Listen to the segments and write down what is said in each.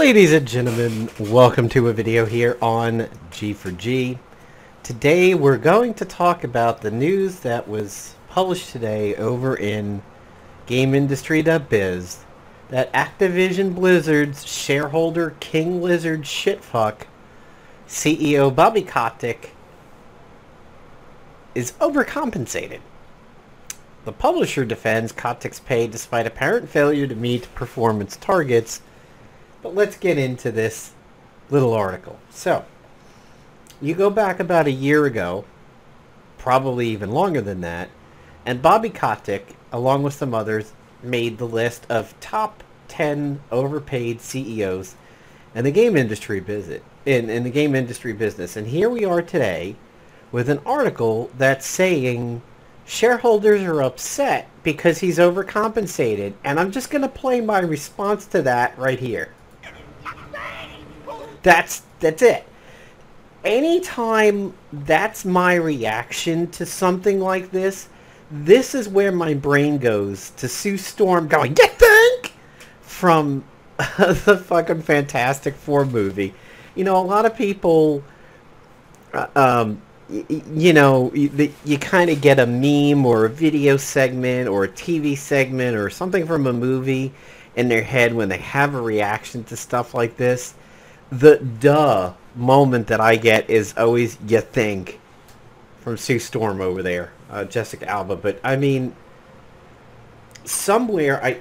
Ladies and gentlemen, welcome to a video here on G4G. Today we're going to talk about the news that was published today over in GameIndustry.biz that Activision-Blizzard's shareholder King Lizard shitfuck CEO Bobby Kotick is overcompensated. The publisher defends Kotick's pay despite apparent failure to meet performance targets. But let's get into this little article. So, you go back about a year ago, probably even longer than that, and Bobby Kotick, along with some others, made the list of top 10 overpaid CEOs in the game industry business. In the game industry business, and here we are today with an article that's saying shareholders are upset because he's overcompensated, and I'm just going to play my response to that right here. That's it. Anytime that's my reaction to something like this, this is where my brain goes to Sue Storm going, "You think?" from the fucking Fantastic Four movie. You know, a lot of people, you kind of get a meme or a video segment or a TV segment or something from a movie in their head when they have a reaction to stuff like this. The duh moment that I get is always "you think" from Sue Storm over there, Jessica Alba. But I mean, somewhere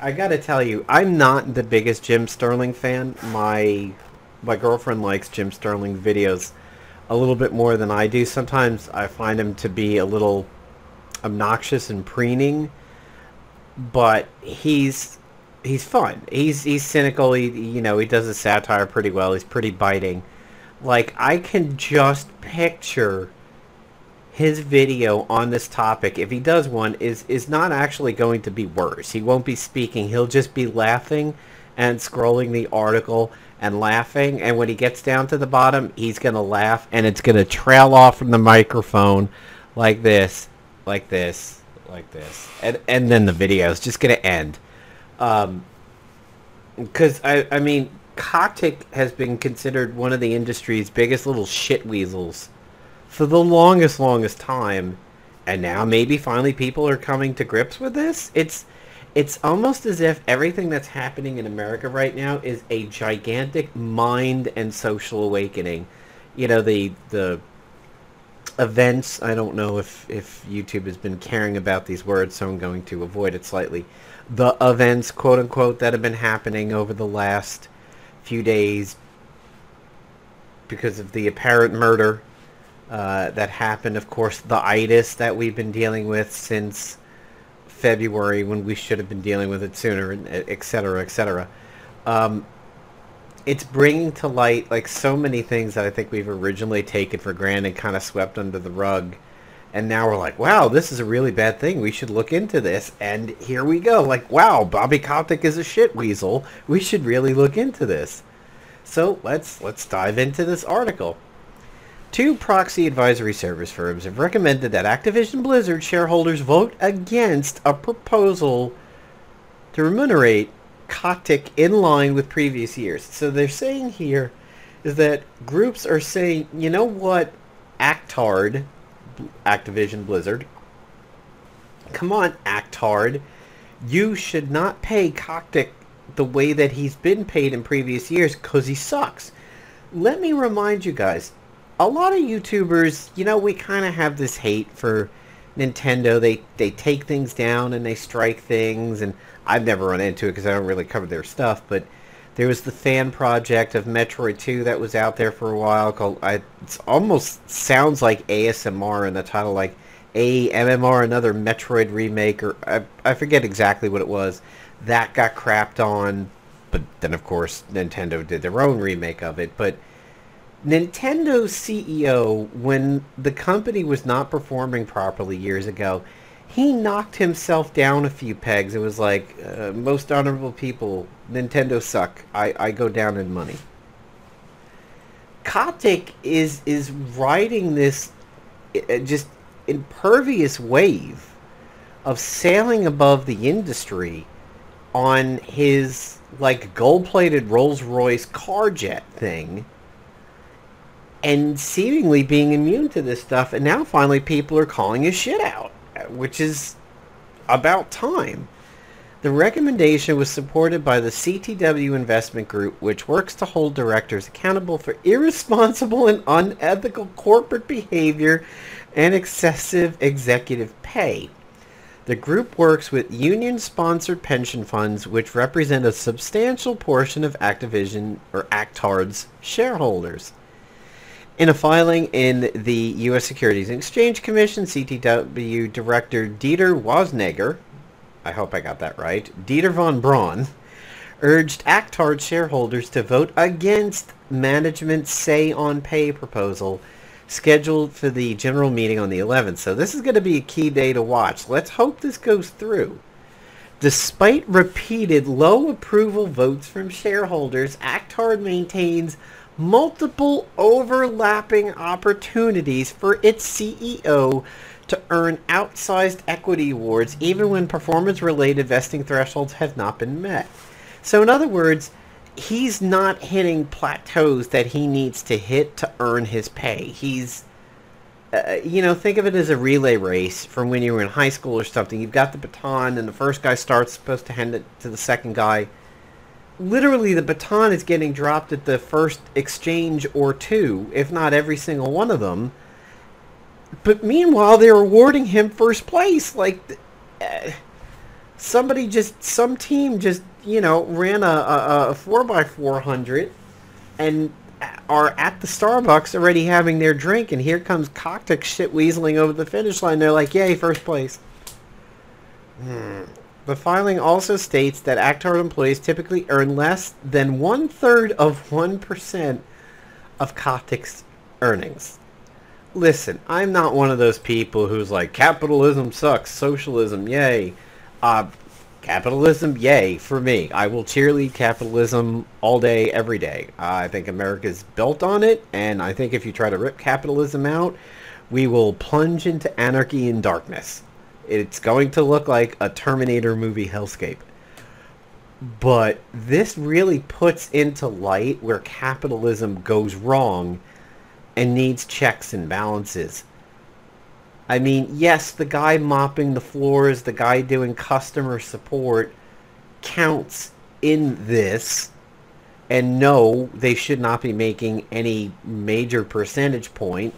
I gotta tell you, I'm not the biggest Jim Sterling fan. My girlfriend likes Jim Sterling videos a little bit more than I do. Sometimes I find him to be a little obnoxious and preening, but he's fun. He's cynical. He does a satire pretty well. He's pretty biting. Like, I can just picture his video on this topic, if he does one, is not actually going to be worse. He won't be speaking. He'll just be laughing and scrolling the article and laughing. And when he gets down to the bottom, he's going to laugh, and it's going to trail off from the microphone like this, like this, like this. And then the video is just going to end. Because, I mean, Kotick has been considered one of the industry's biggest little shit weasels for the longest time, and now maybe finally people are coming to grips with this. It's almost as if everything that's happening in America right now is a gigantic mind and social awakening. You know, the events, I don't know if YouTube has been caring about these words, so I'm going to avoid it slightly. The events, quote-unquote, that have been happening over the last few days because of the apparent murder that happened. Of course, the itis that we've been dealing with since February when we should have been dealing with it sooner, etc., etc. It's bringing to light, like, so many things that I think we've originally taken for granted, kind of swept under the rug. And now we're like, wow, this is a really bad thing. We should look into this. And here we go. Like, wow, Bobby Kotick is a shit weasel. We should really look into this. So let's dive into this article. Two proxy advisory service firms have recommended that Activision-Blizzard shareholders vote against a proposal to remunerate Kotick in line with previous years. So they're saying here is that groups are saying, you know what, Actard, Activision-Blizzard, come on, Actard, you should not pay Kotick the way that he's been paid in previous years because he sucks. Let me remind you guys, a lot of YouTubers, you know, we kind of have this hate for Nintendo. They take things down and they strike things, and I've never run into it because I don't really cover their stuff, but there was the fan project of Metroid 2 that was out there for a while called, it almost sounds like ASMR in the title, like AMMR, another Metroid remake, or I forget exactly what it was. That got crapped on, but then of course Nintendo did their own remake of it. But Nintendo's CEO, when the company was not performing properly years ago, he knocked himself down a few pegs. It was like, most honorable people, Nintendo suck. I go down in money. Kotick is riding this just impervious wave of sailing above the industry on his, like, gold-plated Rolls-Royce car jet thing and seemingly being immune to this stuff, and now finally people are calling his shit out, which is about time. The recommendation was supported by the CTW Investment Group, which works to hold directors accountable for irresponsible and unethical corporate behavior and excessive executive pay. The group works with union-sponsored pension funds, which represent a substantial portion of Activision or Actard's shareholders. In a filing in the U.S. Securities and Exchange Commission, CTW Director Dieter Wasneger, I hope I got that right, Dieter von Braun, urged Actard shareholders to vote against management's say-on-pay proposal scheduled for the general meeting on the 11th. So this is going to be a key day to watch. Let's hope this goes through. Despite repeated low approval votes from shareholders, Actard maintains multiple overlapping opportunities for its CEO to earn outsized equity awards even when performance-related vesting thresholds have not been met. So in other words, he's not hitting plateaus that he needs to hit to earn his pay. He's, think of it as a relay race from when you were in high school or something. You've got the baton and the first guy starts, supposed to hand it to the second guy. Literally, the baton is getting dropped at the first exchange or two, if not every single one of them. But meanwhile, they're awarding him first place. Like, some team just, ran a 4x400 and are at the Starbucks already having their drink. And here comes Kotick shit weaseling over the finish line. They're like, yay, first place. The filing also states that Actard employees typically earn less than 1/3 of 1% of Kotick's earnings. Listen, I'm not one of those people who's like, capitalism sucks, socialism, yay. Capitalism, yay, for me. I will cheerlead capitalism all day, every day. I think America's built on it, and I think if you try to rip capitalism out, we will plunge into anarchy and darkness. It's going to look like a Terminator movie hellscape. But this really puts into light where capitalism goes wrong and needs checks and balances. I mean, yes, the guy mopping the floors, the guy doing customer support counts in this. And no, they should not be making any major percentage point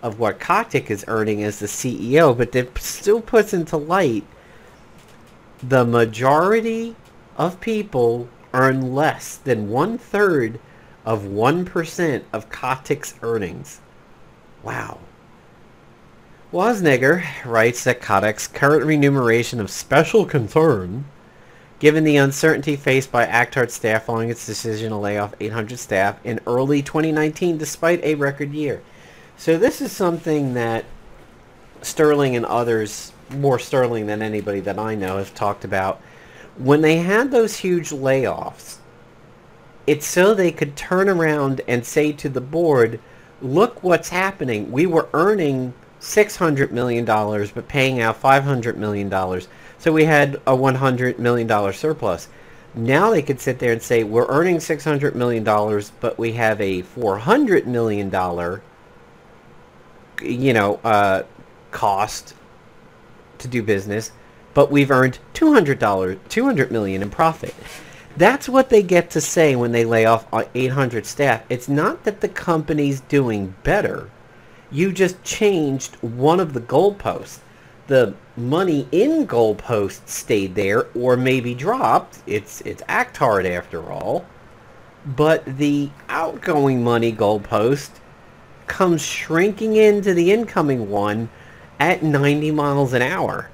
of what Kotick is earning as the CEO, but that still puts into light the majority of people earn less than 1/3 of 1% of Kotick's earnings. Wow. Wasneger writes that Kotick's current remuneration of special concern, given the uncertainty faced by Actard staff following its decision to lay off 800 staff in early 2019 despite a record year. So this is something that Sterling and others, more Sterling than anybody that I know, have talked about. When they had those huge layoffs, it's so they could turn around and say to the board, look what's happening. We were earning $600 million but paying out $500 million. So we had a $100 million surplus. Now they could sit there and say, we're earning $600 million, but we have a $400 million cost to do business, but we've earned $200 million in profit. That's what they get to say when they lay off 800 staff. It's not that the company's doing better. You just changed one of the goalposts. The money in goalposts stayed there or maybe dropped. It's Actard after all. But the outgoing money goalpost comes shrinking into the incoming one at 90 miles an hour.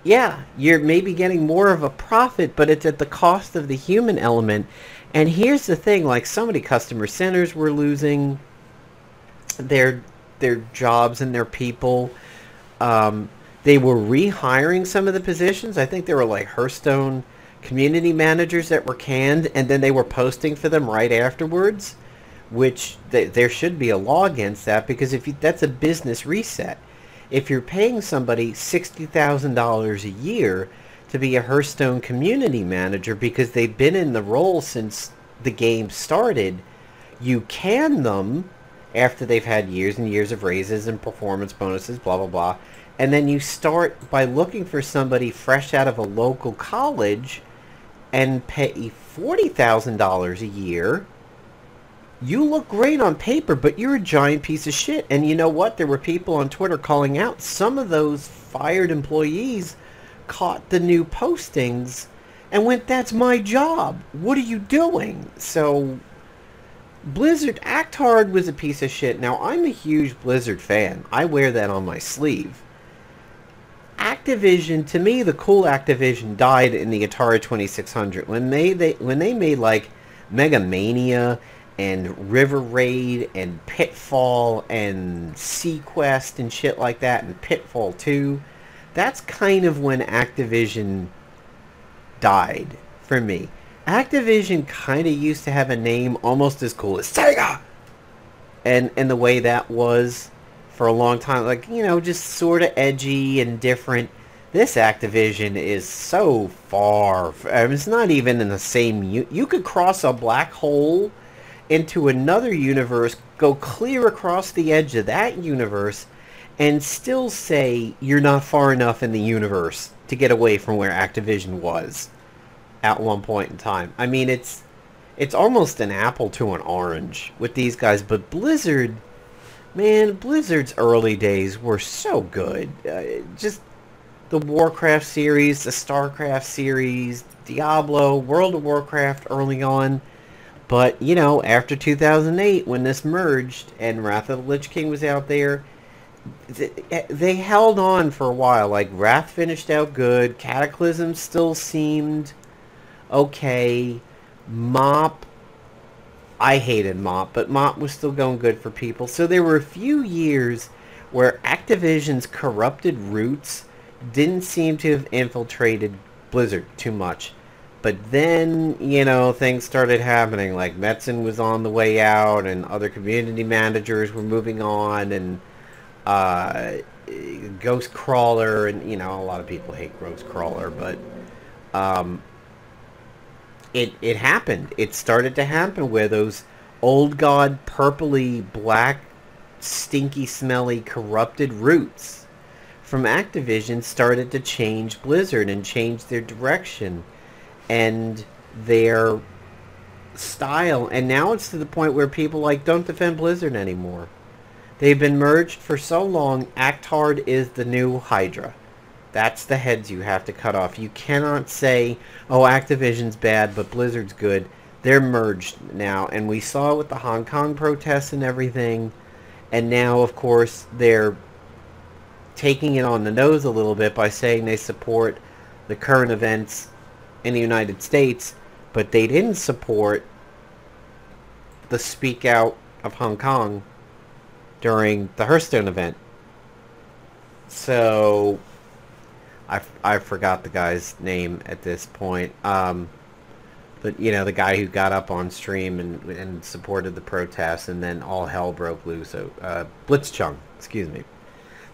Yeah, you're maybe getting more of a profit, but it's at the cost of the human element. And here's the thing, like so many customer centers were losing their jobs and their people. They were rehiring some of the positions. I think there were like Hearthstone community managers that were canned, and then they were posting for them right afterwards, which there should be a law against that, because that's a business reset. If you're paying somebody $60,000 a year to be a Hearthstone community manager because they've been in the role since the game started. You can them after they've had years and years of raises and performance bonuses, blah, blah, blah. And then you start by looking for somebody fresh out of a local college and pay $40,000 a year. You look great on paper, but you're a giant piece of shit. And you know what? There were people on Twitter calling out. Some of those fired employees caught the new postings and went, that's my job. What are you doing? So Blizzard, Actard was a piece of shit. Now, I'm a huge Blizzard fan. I wear that on my sleeve. Activision, to me, the cool Activision died in the Atari 2600 when they made like Mega Mania and River Raid and Pitfall and Sequest and shit like that and Pitfall 2. That's kind of when Activision died for me. Activision kind of used to have a name almost as cool as Sega, and the way that was for a long time, like, you know, just sort of edgy and different. This Activision is so far. I mean, it's not even in the same. You could cross a black hole into another universe, go clear across the edge of that universe, and still say you're not far enough in the universe to get away from where Activision was at one point in time. I mean, it's almost an apple to an orange with these guys, but Blizzard, man, Blizzard's early days were so good. Just the Warcraft series, the Starcraft series, Diablo, World of Warcraft early on. But, you know, after 2008, when this merged and Wrath of the Lich King was out there, they held on for a while. Like, Wrath finished out good. Cataclysm still seemed okay. Mop, I hated Mop, but Mop was still going good for people. So there were a few years where Activision's corrupted roots didn't seem to have infiltrated Blizzard too much. But then, you know, things started happening. Like, Metzen was on the way out, and other community managers were moving on, and Ghost Crawler, and, you know, a lot of people hate Ghost Crawler, but it happened. It started to happen where those old god, purpley, black, stinky, smelly, corrupted roots from Activision started to change Blizzard and change their direction and their style, and now it's to the point where people like don't defend Blizzard anymore. They've been merged for so long. Actard is the new Hydra. That's the heads you have to cut off. You cannot say, oh, Activision's bad but Blizzard's good. They're merged now, and we saw it with the Hong Kong protests and everything, and now of course they're taking it on the nose a little bit by saying they support the current events in the United States, but they didn't support the speak out of Hong Kong during the Hearthstone event. So I forgot the guy's name at this point. But you know, the guy who got up on stream and supported the protests, and then all hell broke loose. So Blitzchung, excuse me,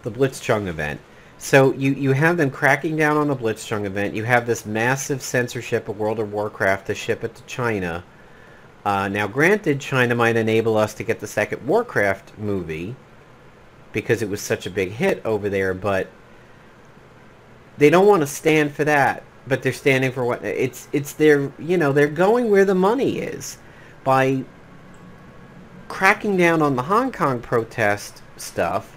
the Blitzchung event. So you have them cracking down on the Blitzchung event. You have this massive censorship of World of Warcraft to ship it to China. Now, granted, China might enable us to get the second Warcraft movie because it was such a big hit over there, but they don't want to stand for that. But they're standing for what it's their, you know, they're going where the money is by cracking down on the Hong Kong protest stuff.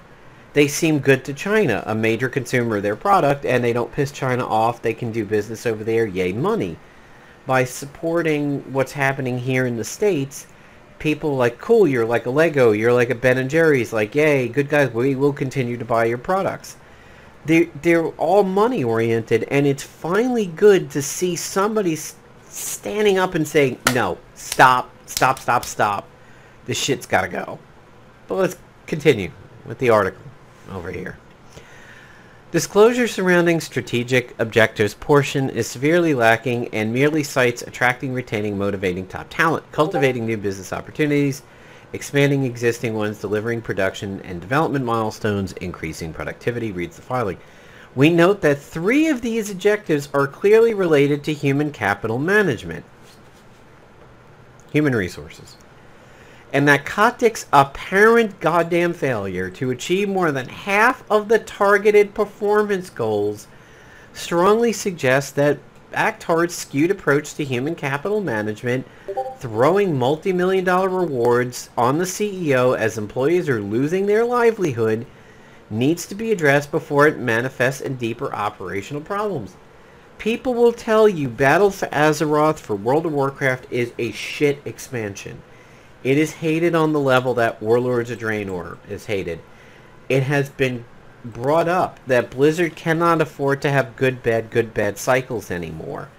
They seem good to China, a major consumer of their product, and they don't piss China off. They can do business over there, yay money. By supporting what's happening here in the States, people are like, cool, you're like a Lego, you're like a Ben & Jerry's, like, yay, good guys, we will continue to buy your products. They're all money-oriented, and it's finally good to see somebody standing up and saying, no, stop, stop, stop, stop. This shit's got to go. But let's continue with the article over here. Disclosure surrounding strategic objectives portion is severely lacking and merely cites attracting, retaining, motivating top talent, cultivating new business opportunities, expanding existing ones, delivering production and development milestones, increasing productivity, reads the filing. We note that 3 of these objectives are clearly related to human capital management, human resources, and that Kotick's apparent goddamn failure to achieve more than half of the targeted performance goals strongly suggests that Actard's skewed approach to human capital management, throwing multi-million-dollar rewards on the CEO as employees are losing their livelihood, needs to be addressed before it manifests in deeper operational problems. People will tell you Battle for Azeroth for World of Warcraft is a shit expansion. It is hated on the level that Warlords of Draenor is hated. It has been brought up that Blizzard cannot afford to have good bad cycles anymore.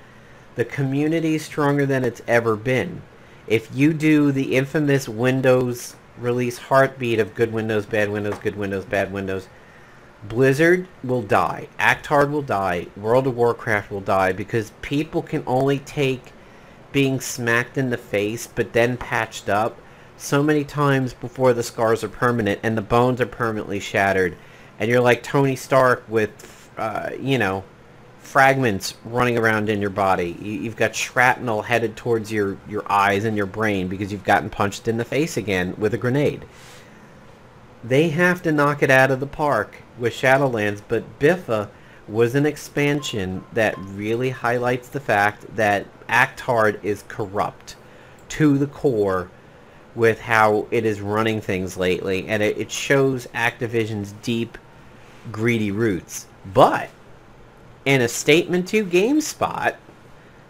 The community is stronger than it's ever been. If you do the infamous Windows release heartbeat of good Windows, bad Windows, good Windows, bad Windows, Blizzard will die. Actard will die. World of Warcraft will die because people can only take being smacked in the face but then patched up so many times before the scars are permanent and the bones are permanently shattered. And you're like Tony Stark with, fragments running around in your body. You've got shrapnel headed towards your eyes and your brain because you've gotten punched in the face again with a grenade. They have to knock it out of the park with Shadowlands, but Biffa was an expansion that really highlights the fact that Actard is corrupt to the core with how it is running things lately, and it shows Activision's deep, greedy roots. But in a statement to GameSpot,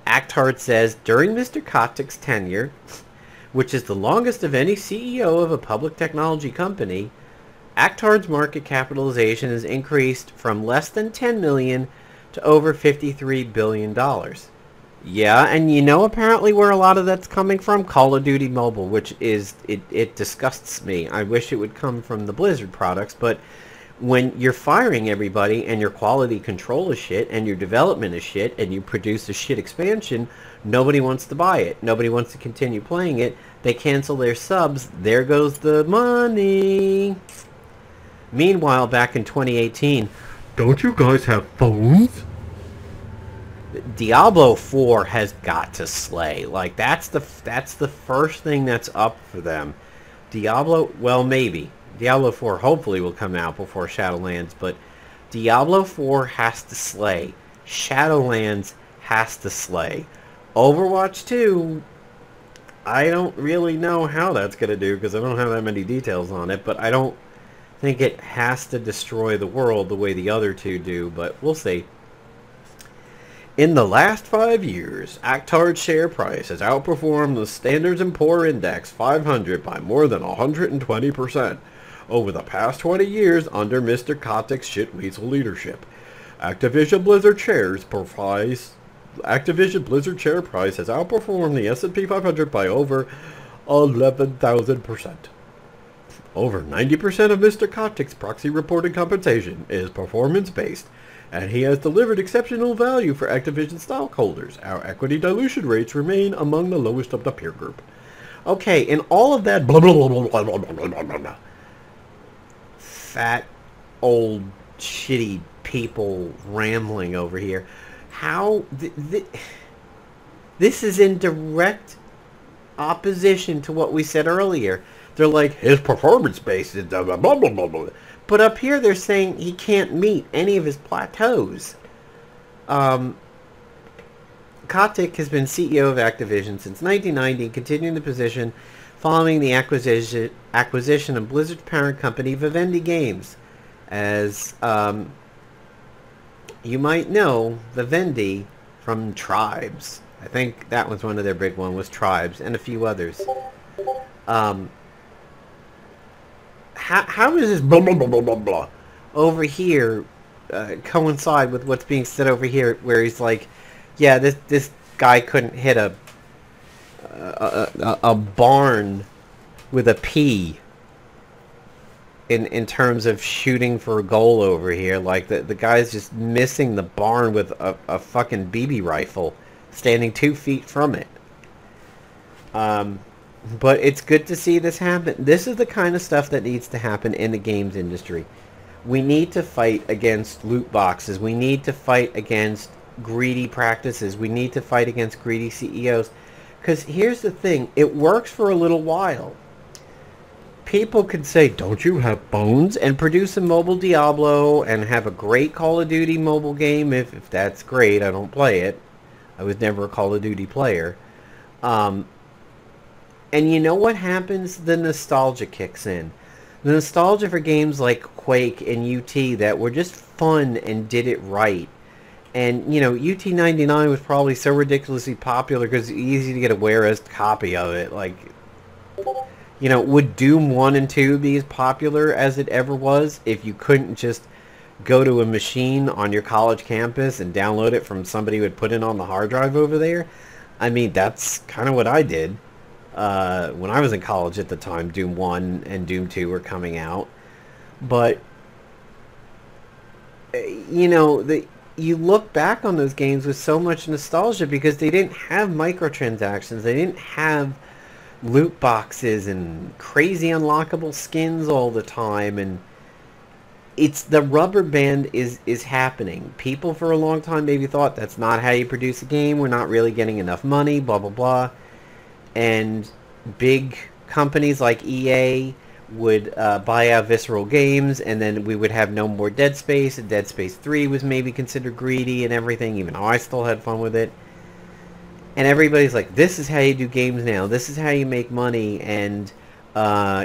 Actard says, during Mr. Kotick's tenure, which is the longest of any CEO of a public technology company, Actard's market capitalization has increased from less than $10 million to over $53 billion. Yeah, and you know apparently where a lot of that's coming from? Call of Duty Mobile, which is, it disgusts me. I wish it would come from the Blizzard products, but when you're firing everybody and your quality control is shit and your development is shit and you produce a shit expansion, nobody wants to buy it. Nobody wants to continue playing it. They cancel their subs. There goes the money. Meanwhile, back in 2018, don't you guys have phones? Diablo 4 has got to slay. Like, that's the first thing that's up for them. Diablo, well, maybe. Diablo 4 hopefully will come out before Shadowlands, but Diablo 4 has to slay. Shadowlands has to slay. Overwatch 2, I don't really know how that's going to do because I don't have that many details on it, but I don't think it has to destroy the world the way the other two do, but we'll see. In the last 5 years, Actard's share price has outperformed the Standards & Poor's Index 500 by more than 120%. Over the past 20 years under Mr. Kotick's shitweasel leadership, Activision-Blizzard share price has outperformed the S&P 500 by over 11,000%. Over 90% of Mr. Kotick's proxy reported compensation is performance-based, and he has delivered exceptional value for Activision stockholders. Our equity dilution rates remain among the lowest of the peer group. Okay, in all of that blah, blah, blah, blah, blah, blah, blah, blah, blah, fat, old, shitty people rambling over here, how... this is in direct opposition to what we said earlier. They're like, his performance base is blah, blah, blah, blah, blah. But up here they're saying he can't meet any of his plateaus. Kotick has been CEO of Activision since 1990, continuing the position following the acquisition of Blizzard's parent company, Vivendi Games. As you might know, Vivendi from Tribes. I think that was one of their big ones, was Tribes, and a few others. How does this blah, blah, blah, blah, blah, blah over here coincide with what's being said over here, where he's like, yeah, this guy couldn't hit a barn with a P in terms of shooting for a goal over here. Like, the guy's just missing the barn with a fucking BB rifle standing 2 feet from it. But it's good to see this happen. This is the kind of stuff that needs to happen in the games industry. We need to fight against loot boxes. We need to fight against greedy practices. We need to fight against greedy CEOs. Because here's the thing, it works for a little while. People could say, don't you have bones? And produce a mobile Diablo and have a great Call of Duty mobile game. If that's great, I don't play it. I was never a Call of Duty player. And you know what happens? The nostalgia kicks in. The nostalgia for games like Quake and UT that were just fun and did it right. And, you know, UT99 was probably so ridiculously popular because it's easy to get a wear-as copy of it. Like, you know, would Doom 1 and 2 be as popular as it ever was if you couldn't just go to a machine on your college campus and download it from somebody who had put it on the hard drive over there? I mean, that's kind of what I did. When I was in college at the time, Doom 1 and Doom 2 were coming out. But, you know, you look back on those games with so much nostalgia because they didn't have microtransactions. They didn't have loot boxes and crazy unlockable skins all the time. And it's the rubber band is happening. People for a long time maybe thought that's not how you produce a game. We're not really getting enough money, blah, blah, blah. And big companies like EA would buy out Visceral Games, and then we would have no more Dead Space, and Dead Space 3 was maybe considered greedy and everything, even though I still had fun with it. And everybody's like, this is how you do games now, this is how you make money, and,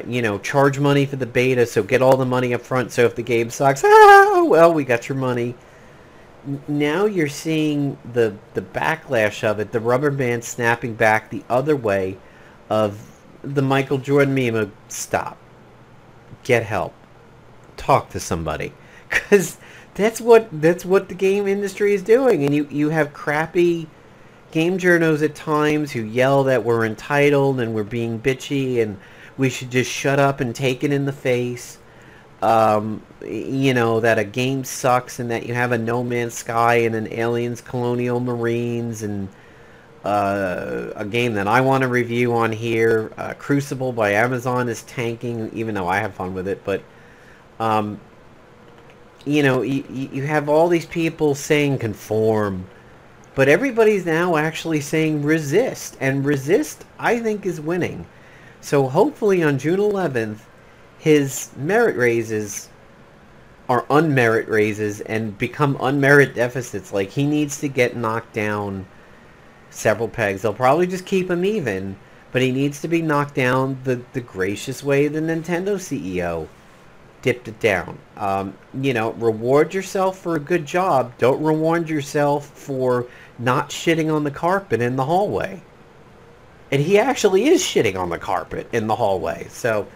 you know, charge money for the beta, so get all the money up front, so if the game sucks, well, we got your money. Now you're seeing the backlash of it, the rubber band snapping back the other way of the Michael Jordan meme of stop, get help, talk to somebody, because that's what the game industry is doing. And you have crappy game journos at times who yell that we're entitled and we're being bitchy and we should just shut up and take it in the face. You know, that a game sucks and that you have a No Man's Sky and an Aliens Colonial Marines and a game that I want to review on here, Crucible by Amazon, is tanking, even though I have fun with it. But, you know, you have all these people saying conform, but everybody's now actually saying resist. And resist, I think, is winning. So hopefully on June 11th, his merit raises are unmerit raises and become unmerit deficits. Like, he needs to get knocked down several pegs. They'll probably just keep him even, but he needs to be knocked down the gracious way the Nintendo CEO dipped it down. You know, reward yourself for a good job. Don't reward yourself for not shitting on the carpet in the hallway. And he actually is shitting on the carpet in the hallway. So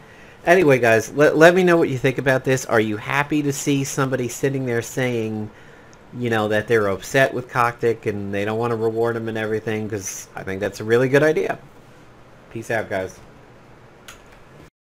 anyway, guys, let me know what you think about this. Are you happy to see somebody sitting there saying, you know, that they're upset with Kotick and they don't want to reward him and everything? Because I think that's a really good idea. Peace out, guys.